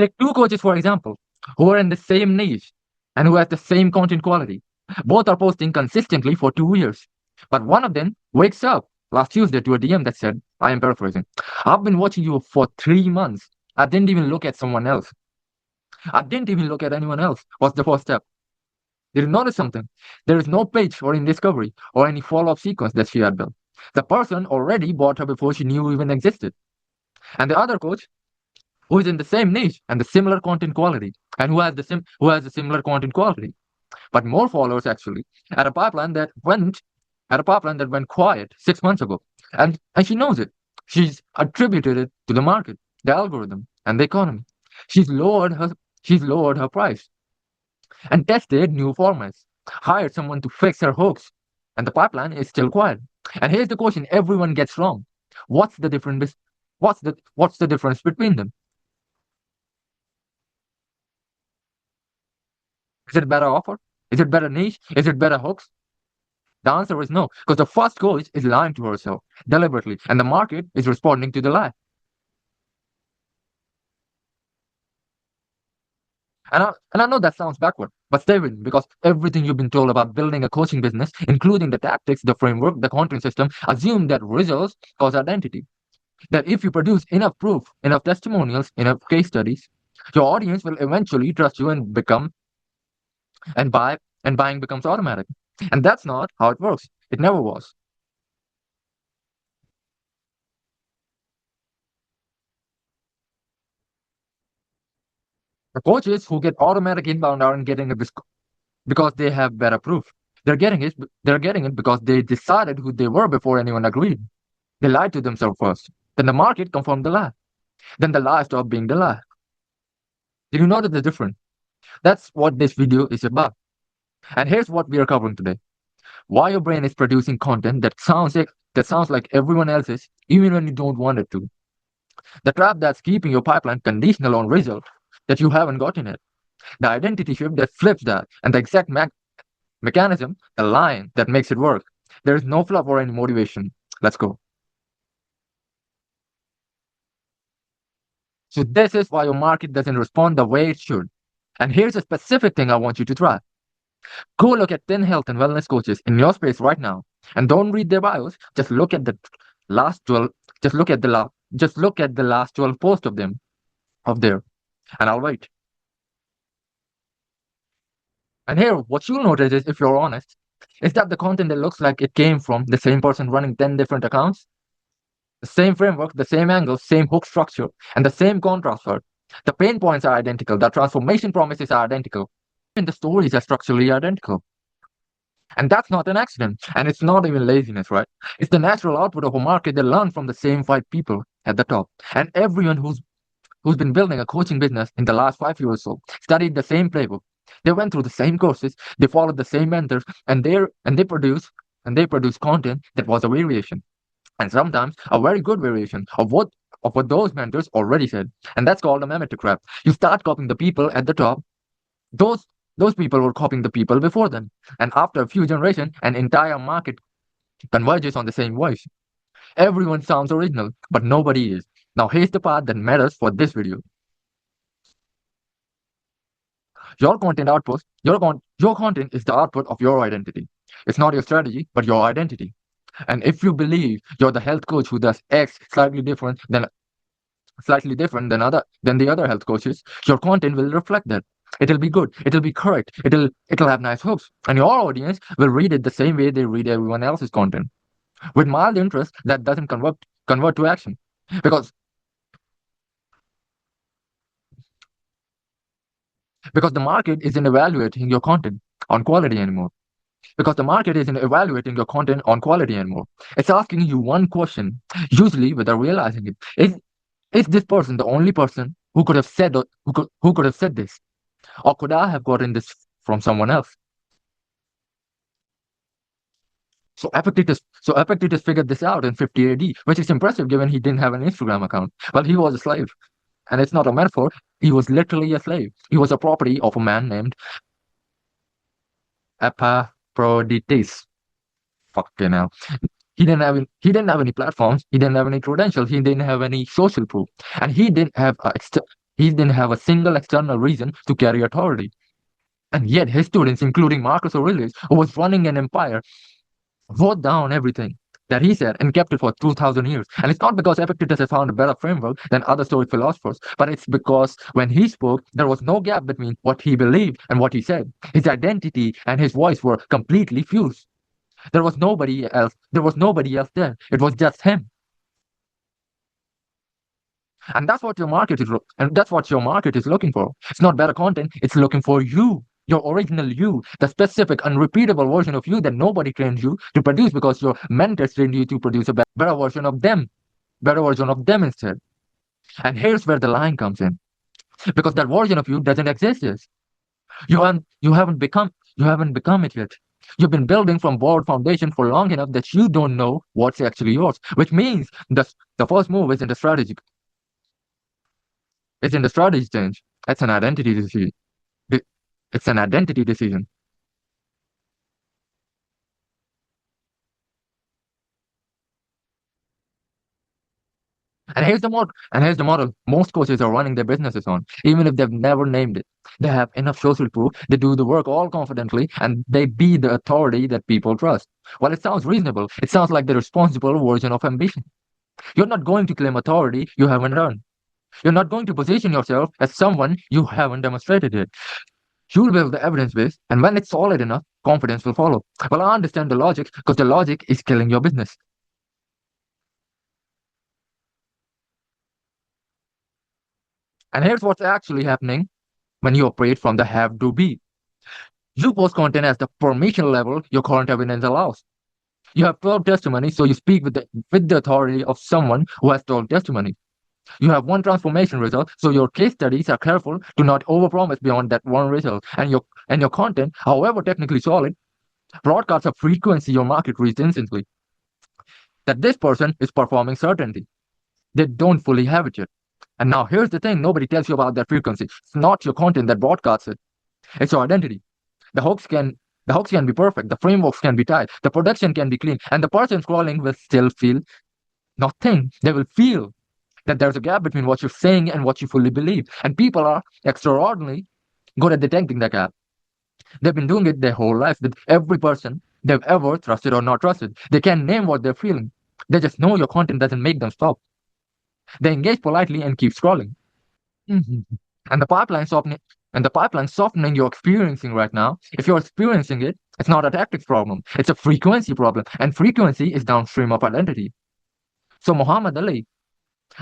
Take two coaches, for example, who are in the same niche and who has the same content quality. Both are posting consistently for 2 years. But one of them wakes up last Tuesday to a DM that said, I am paraphrasing, I've been watching you for 3 months. I didn't even look at someone else. I didn't even look at anyone else. What's the first step? Did you notice something? There is no page for in discovery or any follow up sequence that she had built. The person already bought her before she knew even existed. And the other coach, who is in the same niche and the similar content quality, and who has the similar content quality, but more followers actually, at a pipeline that went quiet 6 months ago, and she knows it. She's attributed it to the market, the algorithm, and the economy. She's lowered her she's lowered her price and tested new formats, hired someone to fix her hooks, and the pipeline is still quiet. And here's the question everyone gets wrong: What's the difference? What's the difference between them? Is it better offer? Is it better niche? Is it better hooks? The answer is no, because the first coach is lying to herself deliberately, and the market is responding to the lie. And I know that sounds backward, but stay with me because everything you've been told about building a coaching business, including the tactics, the framework, the content system, assume that results cause identity. That if you produce enough proof, enough testimonials, enough case studies, your audience will eventually trust you and become and buy and buying becomes automatic. And that's not how it works. It never was. The coaches who get automatic inbound aren't getting it because they have better proof. They're getting it because they decided who they were before anyone agreed. They lied to themselves first. Then the market confirmed the lie. Then the lie stopped being the lie. Did you notice the difference? That's what this video is about. And here's what we are covering today. Why your brain is producing content that sounds like everyone else's, even when you don't want it to. The trap that's keeping your pipeline conditional on result that you haven't gotten it. The identity shift that flips that, and the exact mechanism, the line that makes it work. There is no fluff or any motivation. Let's go. So this is why your market doesn't respond the way it should. And here's a specific thing I want you to try. Go look at 10 health and wellness coaches in your space right now, and don't read their bios. Just look at the last 12. Just look at the last 12 posts of there, and I'll wait. And here, what you'll notice is, if you're honest, is that the content that looks like it came from the same person running 10 different accounts, the same framework, the same angle, same hook structure, and the same contrast word. The pain points are identical. The transformation promises are identical. And the stories are structurally identical. And that's not an accident. And it's not even laziness, right? It's the natural output of a market that learned from the same 5 people at the top. And everyone who's been building a coaching business in the last 5 years or so studied the same playbook. They went through the same courses, they followed the same mentors, and they produce content that was a variation. And sometimes a very good variation of what those mentors already said. And that's called a memetic trap. You start copying the people at the top. Those people were copying the people before them. And after a few generations, an entire market converges on the same voice. Everyone sounds original, but nobody is. Now here's the part that matters for this video. Your content output, your content is the output of your identity. It's not your strategy, but your identity. And if you believe you're the health coach who does X slightly different than the other health coaches, your content will reflect that. It'll be good. It'll be correct. It'll have nice hooks, and your audience will read it the same way they read everyone else's content, with mild interest that doesn't convert to action, because because the market isn't evaluating your content on quality anymore. Because the market isn't evaluating your content on quality anymore. It's asking you one question, usually without realizing it. Is this person the only person who could have said who could have said this? Or could I have gotten this from someone else? So Epictetus figured this out in 50 AD, which is impressive given he didn't have an Instagram account. Well, he was a slave. And it's not a metaphor. He was literally a slave. He was a property of a man named Epaphroditus. Fucking hell. He didn't have any platforms. He didn't have any credentials. He didn't have any social proof, and he didn't have He didn't have a single external reason to carry authority. And yet his students, including Marcus Aurelius, who was running an empire, wrote down everything that he said and kept it for 2,000 years. And it's not because Epictetus has found a better framework than other Stoic philosophers, but it's because when he spoke, there was no gap between what he believed and what he said. His identity and his voice were completely fused. There was nobody else. There was nobody else there. It was just him. And that's what your market is and that's what your market is looking for. It's not better content, it's looking for you. Your original you, the specific, unrepeatable version of you that nobody trained you to produce because your mentors trained you to produce a better version of them, better version of them instead. And here's where the line comes in, because that version of you doesn't exist yet. You haven't become it yet. You've been building from borrowed foundation for long enough that you don't know what's actually yours, which means the first move isn't a strategy. It's in the strategy change. It's an identity decision. It's an identity decision. And here's the model most coaches are running their businesses on, even if they've never named it. They have enough social proof, they do the work all confidently, and they be the authority that people trust. While it sounds reasonable, it sounds like the responsible version of ambition. You're not going to claim authority you haven't earned. You're not going to position yourself as someone you haven't demonstrated yet. You'll build the evidence base, and when it's solid enough, confidence will follow. Well, I understand the logic because the logic is killing your business. And here's what's actually happening when you operate from the have to be. You post content as the permission level your current evidence allows. You have 12 testimonies, so you speak with the authority of someone who has 12 testimonies. You have one transformation result, so your case studies are careful to not overpromise beyond that one result. And your content, however technically solid, broadcasts a frequency your market reads instantly. That this person is performing certainty. They don't fully have it yet. And now here's the thing nobody tells you about that frequency. It's not your content that broadcasts it. It's your identity. The hooks can the hooks can be perfect, the frameworks can be tight, the production can be clean, and the person scrolling will still feel nothing. They will feel that there's a gap between what you're saying and what you fully believe. And people are extraordinarily good at detecting that gap. They've been doing it their whole life with every person they've ever trusted or not trusted. They can't name what they're feeling. They just know your content doesn't make them stop. They engage politely and keep scrolling. Mhm. And the pipeline softening and the pipeline softening you're experiencing right now, if you're experiencing it, it's not a tactics problem. It's a frequency problem. And frequency is downstream of identity. So Muhammad Ali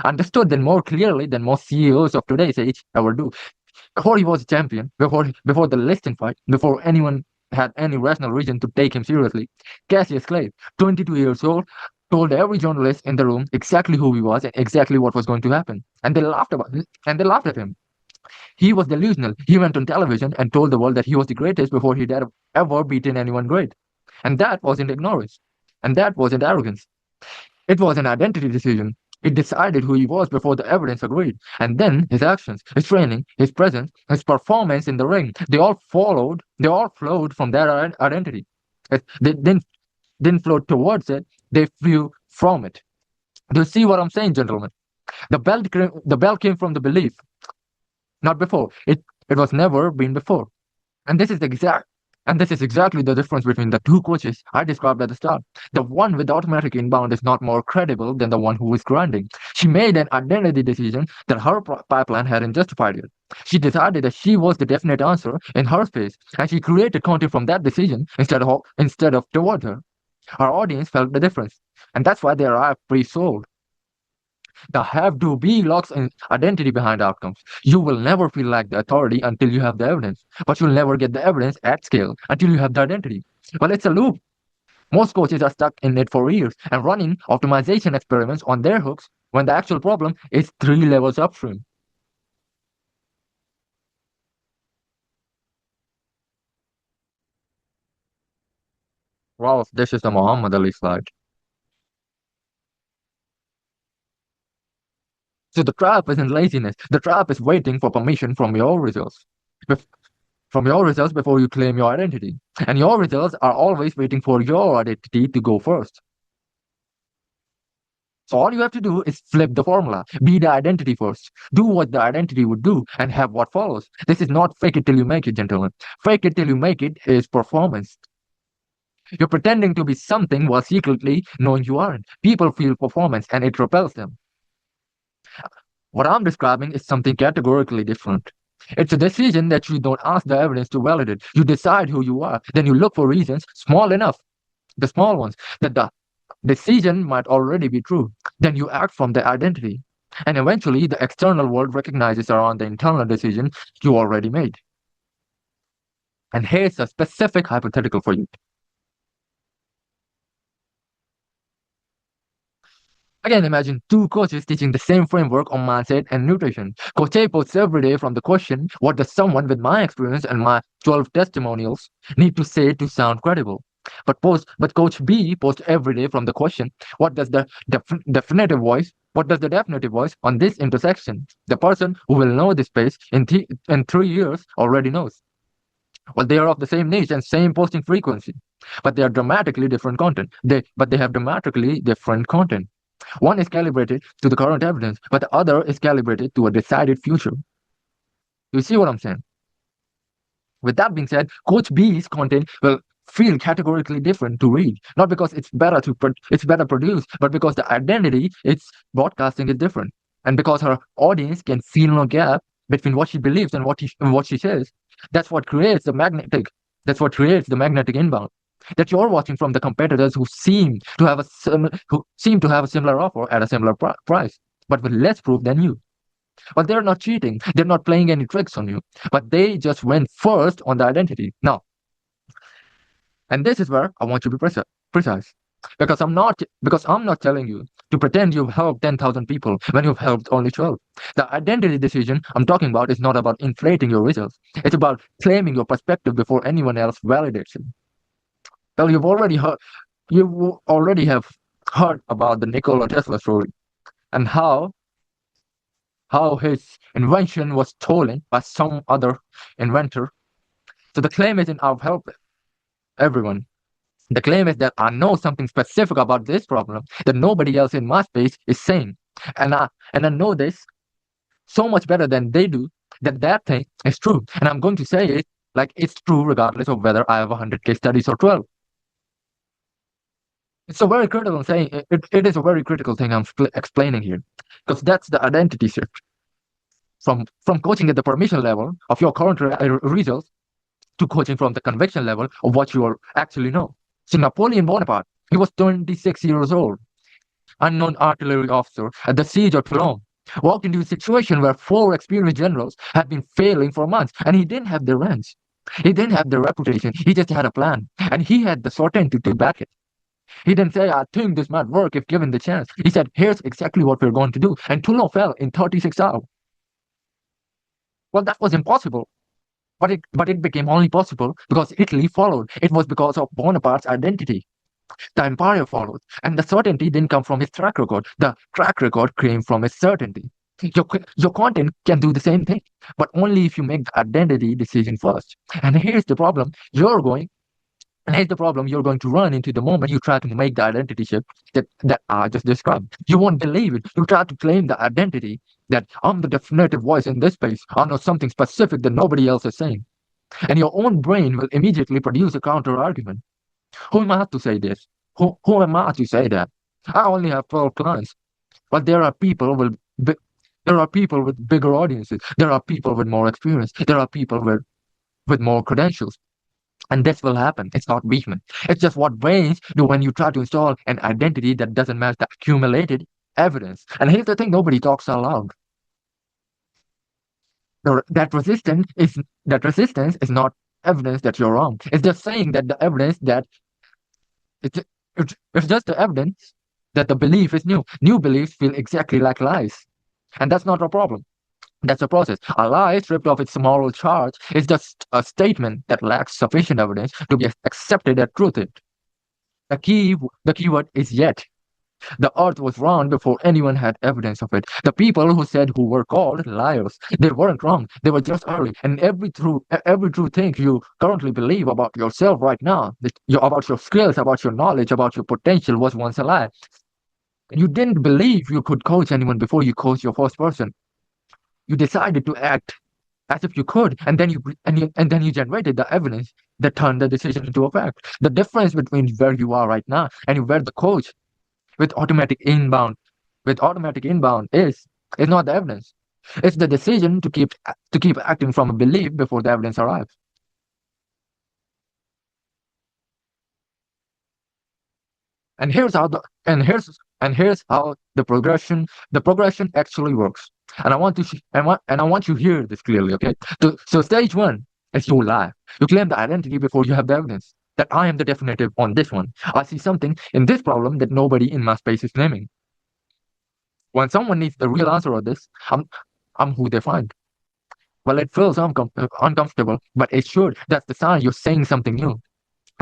understood that more clearly than most CEOs of today's age ever do. Before he was a champion, before the listing fight, before anyone had any rational reason to take him seriously, Cassius Clay, 22 years old, told every journalist in the room exactly who he was and exactly what was going to happen. And they laughed at him. He was delusional. He went on television and told the world that he was the greatest before he'd ever beaten anyone great. And that wasn't ignorance. And that wasn't arrogance. It was an identity decision. He decided who he was before the evidence agreed. And then his actions, his training, his presence, his performance in the ring, they all flowed from that identity. They didn't flow towards it, they flew from it. Do you see what I'm saying, gentlemen? The bell came from the belief, not before. It was never been before. And this is exactly the difference between the two coaches I described at the start. The one with automatic inbound is not more credible than the one who is grinding. She made an identity decision that her pipeline hadn't justified yet. She decided that she was the definite answer in her space, and she created content from that decision instead of toward her. Our audience felt the difference, and that's why they arrived pre-sold. The have to be locks in identity behind outcomes. You will never feel like the authority until you have the evidence, but you'll never get the evidence at scale until you have the identity. Well, it's a loop. Most coaches are stuck in it for years and running optimization experiments on their hooks when the actual problem is 3 levels upstream. Wow, this is the Muhammad Ali slide. So the trap isn't laziness. The trap is waiting for permission from your results. From your results before you claim your identity. And your results are always waiting for your identity to go first. So all you have to do is flip the formula. Be the identity first. Do what the identity would do and have what follows. This is not fake it till you make it, gentlemen. Fake it till you make it is performance. You're pretending to be something while secretly knowing you aren't. People feel performance and it repels them. What I'm describing is something categorically different. It's a decision that you don't ask the evidence to validate. You decide who you are, then you look for reasons small enough, the small ones, that the decision might already be true. Then you act from the identity. And eventually, the external world recognizes around the internal decision you already made. And here's a specific hypothetical for you. Again, imagine two coaches teaching the same framework on mindset and nutrition. Coach A posts every day from the question, what does someone with my experience and my 12 testimonials need to say to sound credible? But Coach B posts every day from the question, what does the definitive voice, what does the definitive voice on this intersection? The person who will know this space in 3 years already knows. Well, they are of the same niche and same posting frequency, but they are dramatically different content. But they have dramatically different content. One is calibrated to the current evidence, but the other is calibrated to a decided future. You see what I'm saying? With that being said, Coach B's content will feel categorically different to read, not because it's better produced, but because the identity it's broadcasting is different, and because her audience can feel no gap between what she believes and what she says. That's what creates the magnetic. That's what creates the magnetic inbound that you're watching from the competitors who seem to have a similar offer at a similar price, but with less proof than you. But they're not cheating. They're not playing any tricks on you. But they just went first on the identity. Now, and this is where I want you to be precise. Because I'm not telling you to pretend you've helped 10,000 people when you've helped only 12. The identity decision I'm talking about is not about inflating your results. It's about claiming your perspective before anyone else validates it. Well, you already have heard about the Nikola Tesla story and how his invention was stolen by some other inventor. So the claim isn't I've helped everyone. The claim is that I know something specific about this problem that nobody else in my space is saying. And I know this so much better than they do that thing is true. And I'm going to say it like it's true regardless of whether I have 100 case studies or 12. It's a very critical thing. It is a very critical thing I'm explaining here because that's the identity shift from coaching at the permission level of your current results to coaching from the conviction level of what you actually know. So Napoleon Bonaparte, he was 26 years old, unknown artillery officer at the siege of Toulon, walked into a situation where 4 experienced generals had been failing for months, and he didn't have the ranks. He didn't have the reputation. He just had a plan, and he had the certainty to back it. He didn't say, I think this might work if given the chance. He said, here's exactly what we're going to do. And Toulon fell in 36 hours. Well, that was impossible. But it became only possible because Italy followed. It was because of Bonaparte's identity. The empire followed. And the certainty didn't come from his track record. The track record came from his certainty. Your content can do the same thing, but only if you make the identity decision first. And here's the problem. Here's the problem you're going to run into the moment you try to make the identity shift that I just described. You won't believe it. You try to claim the identity that I'm the definitive voice in this space. I know something specific that nobody else is saying. And your own brain will immediately produce a counter argument. Who am I to say this? Who am I to say that? I only have 12 clients. But there are people with bigger audiences. There are people with more experience. There are people with more credentials. And this will happen. It's not weakness. It's just what brains do when you try to install an identity that doesn't match the accumulated evidence. And here's the thing nobody talks out loud. That resistance is not evidence that you're wrong. It's just saying that the evidence that it's just the evidence that the belief is new. New beliefs feel exactly like lies. And that's not a problem. That's a process. A lie stripped of its moral charge is just a statement that lacks sufficient evidence to be accepted as truth. The keyword is yet. The earth was round before anyone had evidence of it. The people who were called liars, they weren't wrong. They were just early. And every true thing you currently believe about yourself right now, about your skills, about your knowledge, about your potential was once a lie. You didn't believe you could coach anyone before you coached your first person. You decided to act as if you could, and then you generated the evidence that turned the decision into a fact. The difference between where you are right now and where the coach with automatic inbound with automatic inbound is not the evidence. It's the decision to keep acting from a belief before the evidence arrives. And here's how the and here's how the progression actually works. And I want you to hear this clearly, okay? So stage one is your lie. You claim the identity before you have the evidence. That I am the definitive on this one. I see something in this problem that nobody in my space is claiming. When someone needs the real answer of this, I'm who they find. Well, it feels uncomfortable, but it should. That's the sign you're saying something new.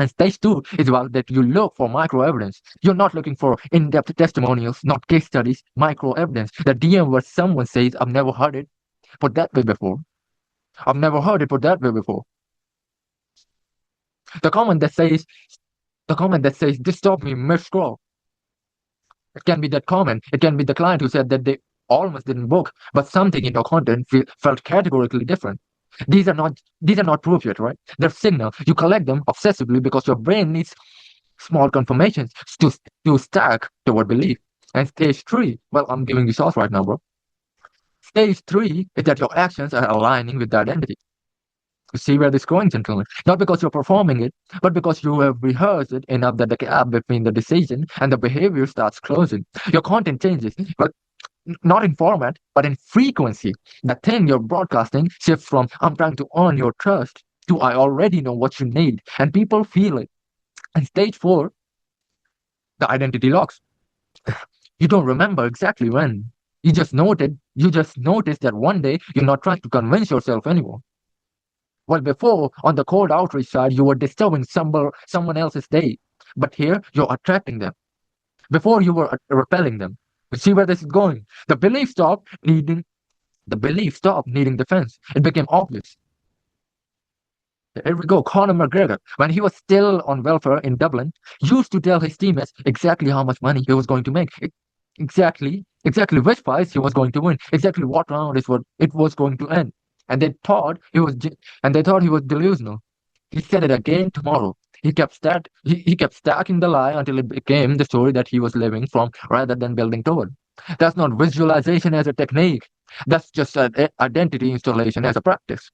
And stage two is about that you look for micro evidence. You're not looking for in depth testimonials, not case studies, micro evidence. The DM where someone says, I've never heard it put that way before. I've never heard it put that way before. The comment that says, this stopped me mid scroll. It can be that comment. It can be the client who said that they almost didn't book, but something in your content felt categorically different. These are not proof yet, right? They're signal. You collect them obsessively because your brain needs small confirmations to stack toward belief. And stage three, well, I'm giving you sauce right now, bro. Stage three is that your actions are aligning with the identity. You see where this is going, gentlemen? Not because you're performing it, but because you have rehearsed it enough that the gap between the decision and the behavior starts closing. Your content changes, but not in format, but in frequency. The thing you're broadcasting shifts from I'm trying to earn your trust to I already know what you need, and people feel it. And stage four, the identity locks. You don't remember exactly when. You just noticed that one day you're not trying to convince yourself anymore. Well, before, on the cold outreach side, you were disturbing someone else's day. But here, you're attracting them. Before, you were repelling them. You see where this is going? The belief stopped needing defense. It became obvious. Here we go. Conor McGregor, when he was still on welfare in Dublin, used to tell his teammates exactly how much money he was going to make, exactly which fights he was going to win, exactly what round it was going to end, and they thought he was delusional. He said it again tomorrow. He kept stacking the lie until it became the story that he was living from rather than building toward. That's not visualization as a technique. That's just an identity installation as a practice.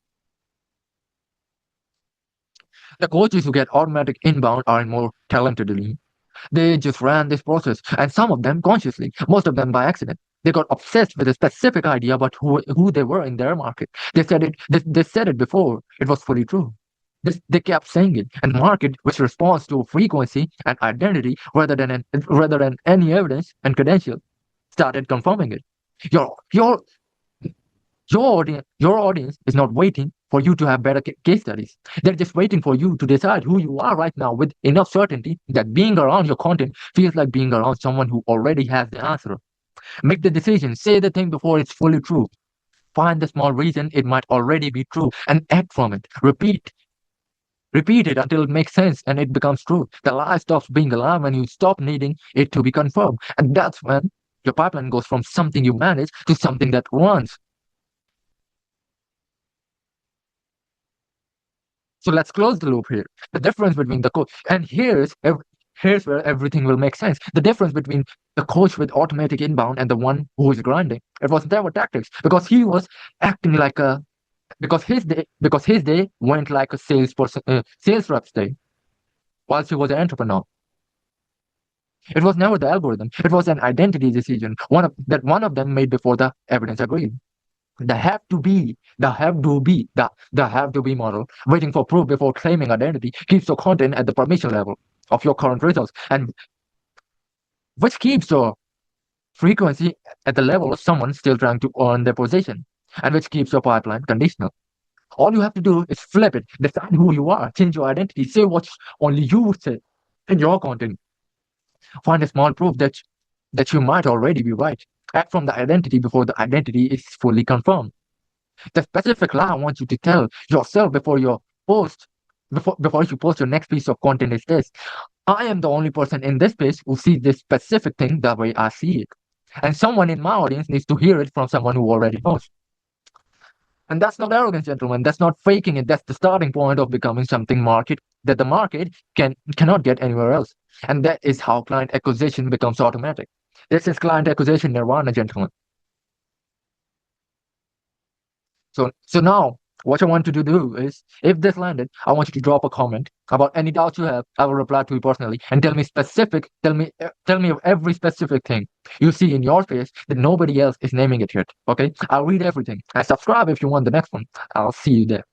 The coaches who get automatic inbound are more talented than me. They just ran this process, and some of them consciously, most of them by accident. They got obsessed with a specific idea about who they were in their market. They said it before it was fully true. They kept saying it, and market, which responds to frequency and identity rather than any evidence and credential, started confirming it. Your your your audience is not waiting for you to have better case studies. They're just waiting for you to decide who you are right now with enough certainty that being around your content feels like being around someone who already has the answer. Make the decision, say the thing before it's fully true. Find the small reason it might already be true and act from it. Repeat it until it makes sense and it becomes true. The lie stops being a lie when you stop needing it to be confirmed. And that's when your pipeline goes from something you manage to something that runs. So let's close the loop here. The difference between the coach and here's where everything will make sense. The difference between the coach with automatic inbound and the one who is grinding. It was never tactics because he was acting like a because his day went like a sales rep's day whilst he was an entrepreneur. It was never the algorithm. It was an identity decision. One of them made before the evidence agreed. The have to be model, waiting for proof before claiming identity, keeps your content at the permission level of your current results, and which keeps your frequency at the level of someone still trying to earn their position, and which keeps your pipeline conditional. All you have to do is flip it, decide who you are, change your identity, say what only you say in your content, find a small proof that you might already be right. Act from the identity before the identity is fully confirmed. The specific lie I want you to tell yourself before you post your next piece of content is this. I am the only person in this space who sees this specific thing the way I see it. And someone in my audience needs to hear it from someone who already knows. And that's not arrogance, gentlemen. That's not faking it. That's the starting point of becoming something market that the market cannot get anywhere else. And that is how client acquisition becomes automatic. This is client acquisition nirvana, gentlemen. So now, what I want you to do is, if this landed, I want you to drop a comment about any doubts you have. I will reply to you personally and tell me of every specific thing you see in your face that nobody else is naming it yet. Okay, I'll read everything and subscribe if you want the next one. I'll see you there.